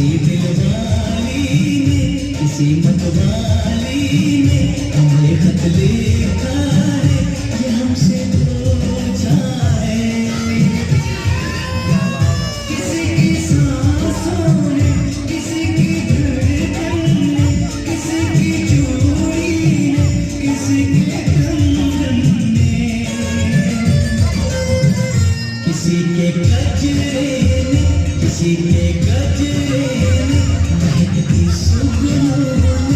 किसी दिलवाली ने किसी मतवाली ने हमें खत लिखा है ये हमसे पूछा है। किसी की सांसों ने किसी की धड़कन ने किसी की चूड़ी ने किसी के कंगन ने किसी के गजरे ने किसी के गजरे ने महकती सुगंध